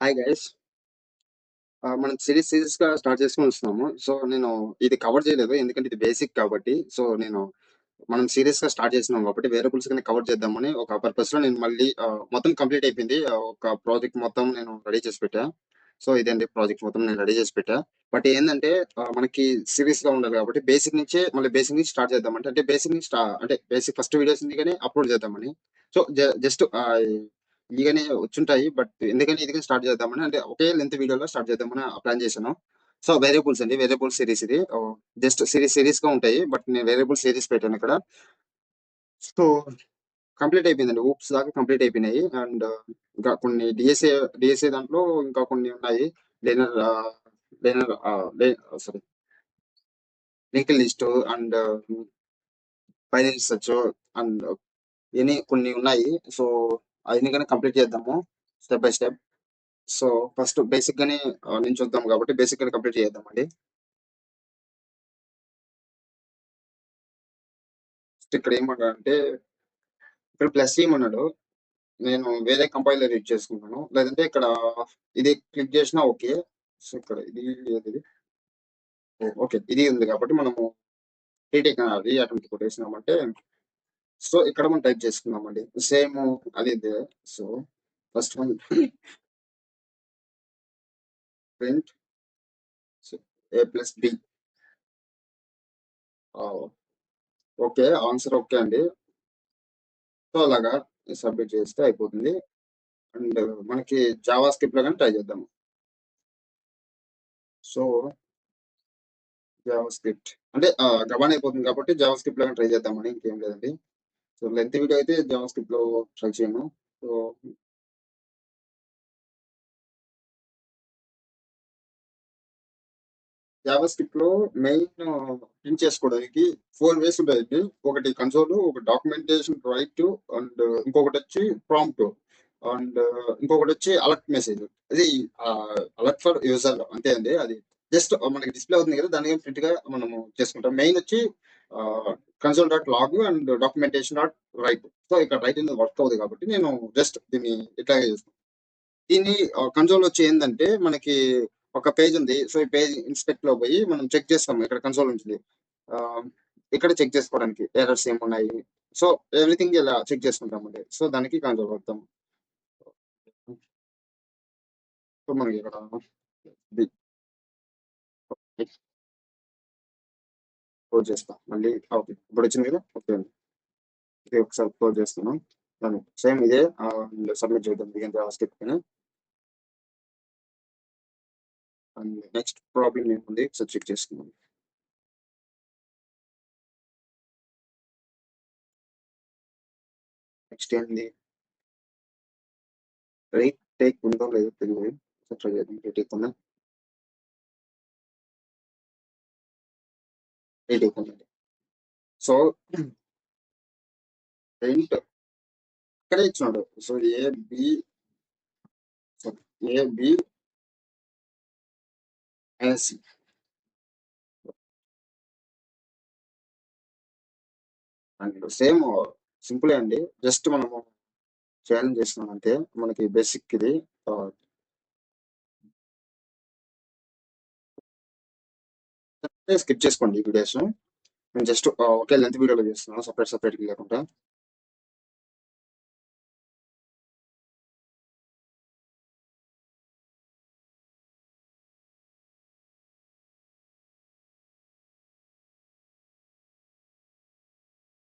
Hi guys. మనం series గా start చేసుకొని వస్తున్నాము. సో నేను ఇది కవర్ చేయలేదు ఎందుకంటే ఇది బేసిక్ కాబట్టి. సో నేను మనం సీరియస్ గా స్టార్ట్ చేసినాం కాబట్టి వేరియబుల్స్ కింద కవర్ చేద్దామని ఒక పర్పస్ లో నేను మళ్ళీ మొత్తం కంప్లీట్ అయిపోయింది. ఒక ప్రాజెక్ట్ మొత్తం నేను రెడీ చేసి పెట్టా. సో ఇదండి ప్రాజెక్ట్ మొత్తం నేను రెడీ చేసి పెట్టా. బట్ ఏంటంటే మనకి సీరియస్ గా ఉండాలి కాబట్టి బేసిక్ నుంచే మళ్ళీ బేసిక్ నుంచి స్టార్ట్ చేద్దామంటే అంటే బేసిక్ నుంచి అంటే బేసిక్ ఫస్ట్ వీడియోస్ ఎందుకని అప్లోడ్ చేద్దామని. సో జస్ట్ ఇదిగానే వచ్చుంటాయి బట్ ఎందుకని ఇది స్టార్ట్ చేద్దామని అంటే ఒకే లెంత్ వీడియోలో స్టార్ట్ చేద్దామని ప్లాన్ చేశాను. సో వేరియబుల్స్ అండి, వేరియబుల్ సిరీస్ ఇది. జస్ట్ సిరీస్ గా ఉంటాయి బట్ నేను వేరియబుల్ సిరీస్ పెట్టాను ఇక్కడ. సో కంప్లీట్ అయిపోయిందండి, ఊప్స్ దాకా కంప్లీట్ అయిపోయినాయి. అండ్ ఇంకా కొన్ని డిఎస్ఏ దాంట్లో ఇంకా కొన్ని ఉన్నాయి. Linear linear sorry link list and file research and ఇవన్నీ కొన్ని ఉన్నాయి. సో అవన్నీ కానీ కంప్లీట్ చేద్దాము step by step. So first basic గానే నేను చూద్దాం కాబట్టి బేసిక్ గానే కంప్లీట్ చేద్దామండి. ఇక్కడ ఏమన్నా అంటే ఇక్కడ ప్లస్ ఏమన్నాడు, నేను వేరే కంపైలర్ యూజ్ చేసుకుంటాను లేదంటే ఇక్కడ ఇది క్లిక్ చేసినా ఓకే. సో ఇక్కడ ఇది ఓకే ఇది ఉంది కాబట్టి మనము రీటేక్ అది అటువంటి కొట్టేసినామంటే సో ఇక్కడ మనం టైప్ చేసుకున్నామండి సేమ్ అది ఇదే. So first one print A plus B. Okay answer okay అండి. సో అలాగా సబ్మిట్ చేస్తే అయిపోతుంది. అండ్ మనకి జావా స్క్రిప్ట్ లో కానీ ట్రై చేద్దాము. సో జావా స్క్రిప్ట్ అంటే గబాన్ అయిపోతుంది కాబట్టి జావా స్క్రిప్ట్ లో ట్రై చేద్దామని, ఇంకేం లేదండి. సో లెంత్ వీడియో అయితే జావా స్క్రిప్ట్ లో ట్రై చేయను. సో జావా స్క్రిప్ట్ లో మెయిన్ ప్రింట్ చేసుకోవడానికి 4 వేస్ ఉంటాయండి. ఒకటి కన్సోల్, ఒక డాక్యుమెంటేషన్ రైట్, అండ్ ఇంకొకటి వచ్చి ప్రాంప్ట్, అండ్ ఇంకొకటి వచ్చి అలర్ట్ మెసేజ్. అది అలర్ట్ ఫర్ యూజర్ అంతే అండి. అది జస్ట్ మనకి డిస్ప్లే అవుతుంది కదా, దాని ప్రింట్ గా మనము చేసుకుంటాం. మెయిన్ వచ్చి console dot log and documentation dot right. So ఇక్కడ రైట్ అనేది వర్క్ అవుతుంది కాబట్టి నేను జస్ట్ దీన్ని ఇట్లాగే చేస్తాను. దీన్ని కన్సోల్ వచ్చి ఏంటంటే మనకి ఒక పేజ్ ఉంది. సో ఈ పేజ్ ఇన్స్పెక్ట్ లో పోయి మనం చెక్ చేస్తాము. ఇక్కడ కన్సోల్ ఉంటుంది. ఆ, ఇక్కడ చెక్ చేసుకోవడానికి ఎర్రర్స్ ఏమున్నాయి. సో ఎవ్రీథింగ్ ఇలా చెక్ చేసుకుంటామండి. సో దానికి కన్సోల్ వాడతాం. సో మనకి ఇక్కడ క్లోజ్ చేస్తాం మళ్ళీ. ఓకే ఇప్పుడు వచ్చింది కదా, ఓకే అండి. ఇది ఒకసారి క్లోజ్ చేస్తున్నాం. దాన్ని సేమ్ ఇదే సబ్మిట్ చేద్దాం దిగండి ఆ స్టెప్ పైన. అండ్ నెక్స్ట్ ప్రాబ్లం ఏముంది ఒకసారి చెక్ చేసుకుందాం. నెక్స్ట్ ఏంది, రైట్ టేక్ ఉందో లేదో తెలియదు. ట్రై చేద్దాం. రైట్ ఉందా, రైట్ ఉందండి. సో ప్రింట్ ఇక్కడే ఇచ్చినాడు. So A B S and same simple అండి. జస్ట్ మనము ఛాలెంజ్ చేస్తున్నాం అంతే. మనకి బేసిక్ ఇది స్కిప్ చేసుకోండి ఈ వీడియోస్. నేను జస్ట్ ఒకే లెంత్ వీడియోలో చేస్తున్నాను, సపరేట్ లేకుండా.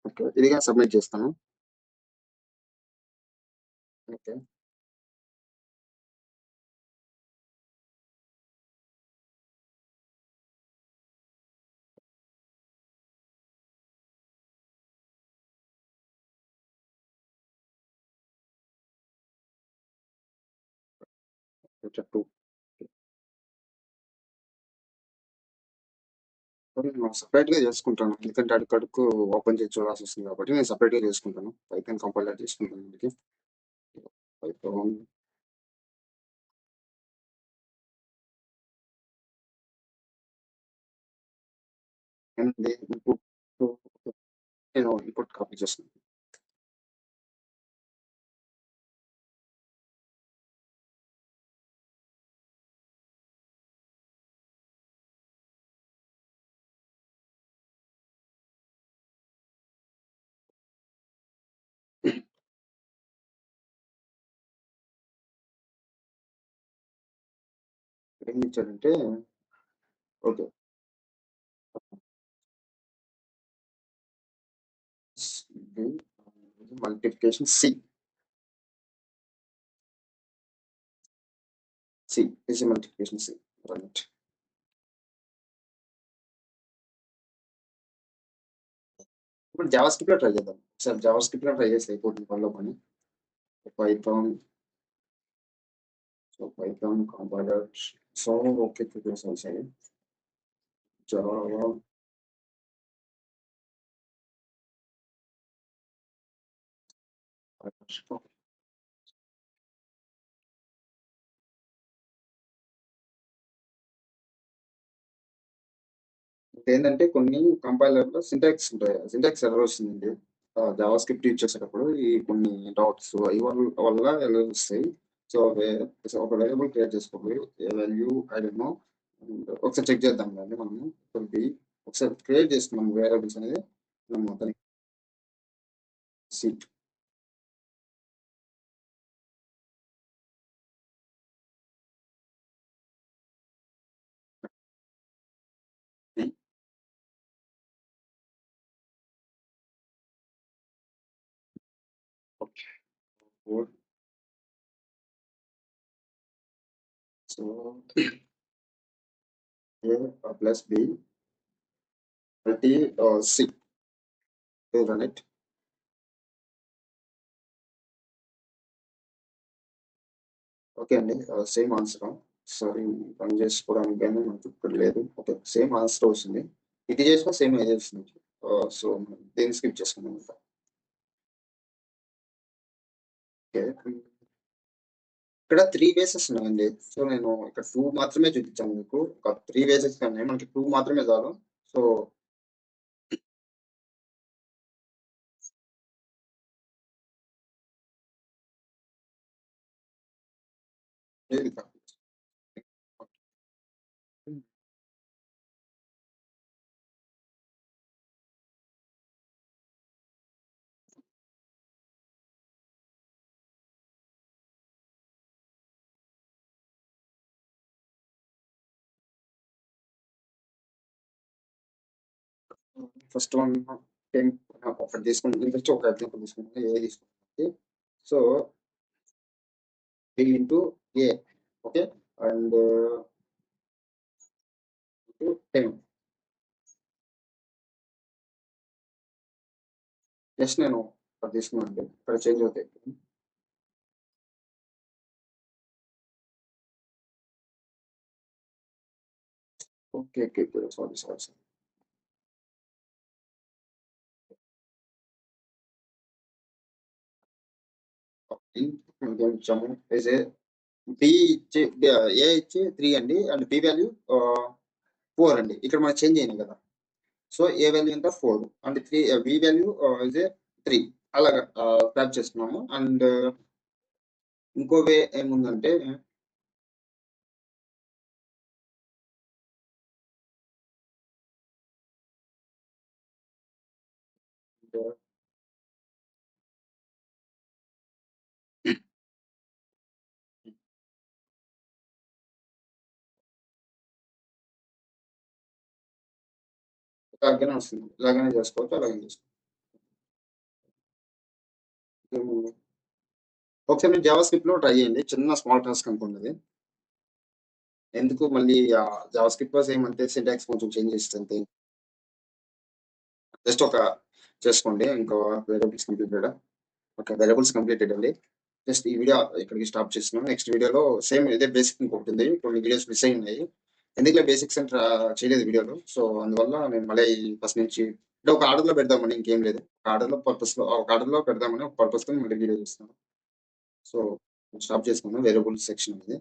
ఓకే ఇదిగా సబ్మిట్ చేస్తాను. ఓకే టూ నేను సపరేట్ గా చేసుకుంటాను ఎందుకంటే అడుగు ఓపెన్ చేసి చూడాల్సి వస్తుంది కాబట్టి నేను సపరేట్ గా చేసుకుంటాను. పైథాన్ కంపైలర్ చేసుకుంటాను దీనికి. పైథాన్ ఇన్పుట్ నేను ఇన్పుట్ కాపీ చేస్తున్నాను. ఏం ఇచ్చాడంటే okay multiplication C is multiplication C right. ఇప్పుడు జావా స్క్రిప్ట్ లో ట్రై చేద్దాం సార్. జావా స్క్రిప్ట్ లో ట్రై చేస్తే అయిపోతుంది పనిలో పని. Python, so Python compiler, so okay preparation side Java. ఏంటంటే కొన్ని కంపైలర్ లో సింటాక్స్ ఉంటాయి, సింటాక్స్ ఎర్రర్ వస్తుందండి. జావా స్క్రిప్ట్ యూజ్ చేసేటప్పుడు ఈ కొన్ని డాట్స్ అవి వల్ల ఎర్రర్ వస్తాయి. సో ఒక వేరియబుల్ క్రియేట్ చేసుకోవాలి, ఏ వాల్యూ ఐ డోంట్ నో. ఒకసారి చెక్ చేద్దాం కానీ మనము కొద్ది ఒకసారి క్రియేట్ చేసుకున్నాం వేరియబుల్స్ అనేది మనం మొత్తం seat. So a plus b multi c run it. Okay అండి, సేమ్ ఆన్సర్. సారీ, రన్ చేసుకోవడానికి కానీ మనకు ఇక్కడ లేదు. ఓకే, సేమ్ ఆన్సర్ వస్తుంది. ఇది చేసినా సేమ్ ఏది వస్తుంది. సో దీన్ని స్కిప్ చేసుకుందాం ఇంకా. ఓకే, ఇక్కడ 3 బేసెస్ ఉన్నాయండి. సో నేను ఇక్కడ 2 మాత్రమే చూపించాను మీకు. ఒక 3 బేసెస్ కానీ మనకి 2 మాత్రమే చాలు. సో ఇది ఫస్ట్ వన్ ఒకటి తీసుకుంటాం. ఫస్ట్ ఒక ఎగ్జాంపుల్ తీసుకుంటాం, ఏ తీసుకుంటాం. So b into A, okay, and 10. Just నేను అది తీసుకున్నాను, ఇక్కడ చేంజ్ అవుతాయి. Okay okay, sorry sorry sorry. కొంచెం బి ఇచ్చి ఏ ఇచ్చి 3 అండి, అండ్ బి వాల్యూ 4 అండి. ఇక్కడ మనం చేంజ్ అయింది కదా. సో ఏ వాల్యూ ఎంత 4 అండ్ 3, బి వాల్యూ ఇస్ 3. అలాగా ట్యాప్ చేసుకున్నాము. అండ్ ఇంకో వే ఏముందంటే ఇలాగనే వస్తుంది, ఇలాగనే చేసుకోవచ్చు, అలాగే చేసుకోవచ్చు. ఏముంది? ఒకసారి మీరు జావా స్క్రిప్ట్ లో ట్రై చేయండి, చిన్న స్మాల్ టాస్క్ అనుకున్నది. ఎందుకు మళ్ళీ జావా స్క్రిప్ట్ లో సేమ్ అంతే, సింటాక్స్ కొంచెం చేంజ్ చేస్తుంది. జస్ట్ ఒక చేసుకోండి. ఇంకో variables completed. Okay, variables completed అండి. జస్ట్ ఈ వీడియో ఇక్కడికి స్టాప్ చేస్తున్నాం. నెక్స్ట్ వీడియోలో సేమ్ ఇదే బేసిక్ ఇంకొకటి ఉంది, కొన్ని వీడియోస్ మిస్ అయి ఉన్నాయి. ఎందుకంటే బేసిక్స్ అంటే చేయలేదు వీడియోలో. సో అందువల్ల నేను మళ్ళీ ఫస్ట్ నుంచి అంటే ఒక ఆర్డర్ లో పెడదామని, ఇంకేం లేదు. ఒక ఆర్డర్ లో పెడదామని ఒక పర్పస్ తో మళ్ళీ వీడియో చేస్తున్నాను. సో స్టాప్ చేసుకున్నాను వేరియబుల్స్ సెక్షన్ అనేది.